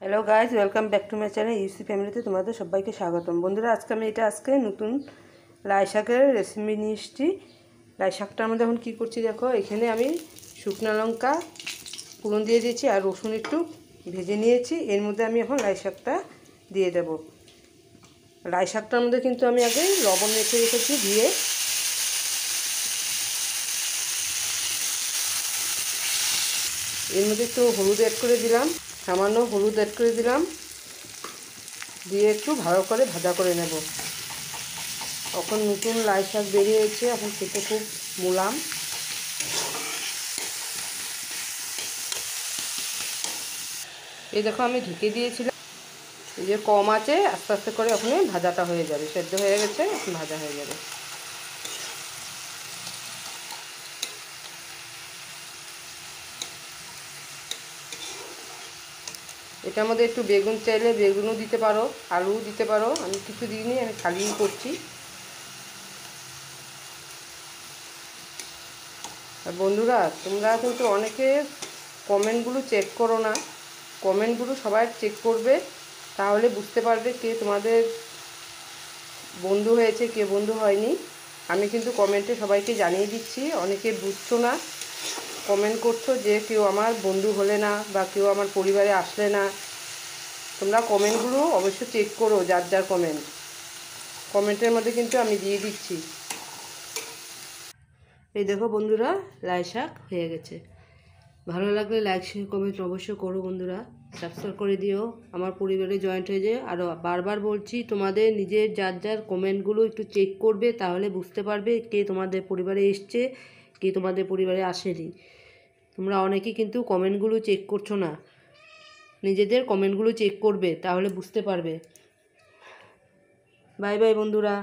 Hello guys, welcome back to my channel ইউসি ফ্যামিলিতে তোমাদের সবাইকে স্বাগতম। বন্ধুরা, আজকে নতুন লাই শাকের রেসিপি নিয়ে এসেছি। লাই শাকটার মধ্যে এখন কী করছি দেখো। এখানে আমি শুকনো লঙ্কা ফোড়ন দিয়ে দিয়েছি আর রসুন একটু ভেজে নিয়েছি। এর মধ্যে আমি এখন লাই শাকটা দিয়ে দেব। লাই শাকটার মধ্যে কিন্তু আমি আগে লবণ রেখেছি দিয়ে এর মধ্যে একটু হলুদ অ্যাড করে দিলাম, সামান্য হলুদ অ্যাড করে দিলাম, দিয়ে একটু ভালো করে ভাজা করে নেব। এখন নতুন লাই শাক বেরিয়েছে, এখন খেতে খুব মোলাম। এই দেখো আমি ঢেকে দিয়েছিলাম, এই যে কম আছে, আস্তে আস্তে করে ওখানে ভাজাটা হয়ে যাবে। সেদ্ধ হয়ে গেছে, এখন ভাজা হয়ে যাবে। এটার মধ্যে একটু বেগুন চাইলে বেগুনও দিতে পারো, আলুও দিতে পারো। আমি কিছু দিইনি, আমি খালিই করছি। আর বন্ধুরা, তোমরা কিন্তু অনেকে কমেন্টগুলো চেক করো না। কমেন্টগুলো সবাই চেক করবে, তাহলে বুঝতে পারবে কে তোমাদের বন্ধু হয়েছে, কে বন্ধু হয়নি। আমি কিন্তু কমেন্টে সবাইকে জানিয়ে দিচ্ছি। অনেকে বুঝছো না, কমেন্ট করছো যে কেউ আমার বন্ধু হলে না বা কেউ আমার পরিবারে আসলে না। তোমরা কমেন্টগুলো অবশ্যই চেক করো, যার যার কমেন্টের মধ্যে কিন্তু আমি দিয়ে দিচ্ছি। এই দেখো বন্ধুরা, লাই শাক হয়ে গেছে। ভালো লাগলে লাইক শেয়ার কমেন্ট অবশ্যই করো বন্ধুরা। সাবস্ক্রাইব করে দিও, আমার পরিবারে জয়েন্ট হয়ে যায়। আরও বারবার বলছি, তোমাদের নিজের যার যার কমেন্টগুলো একটু চেক করবে, তাহলে বুঝতে পারবে কে তোমাদের পরিবারে এসছে, কে তোমাদের পরিবারে আসেনি। তোমরা অনেকেই কিন্তু কমেন্টগুলো চেক করছো না। নিজেদের কমেন্টগুলো চেক করবে, তাহলে বুঝতে পারবে। বাই বাই বন্ধুরা।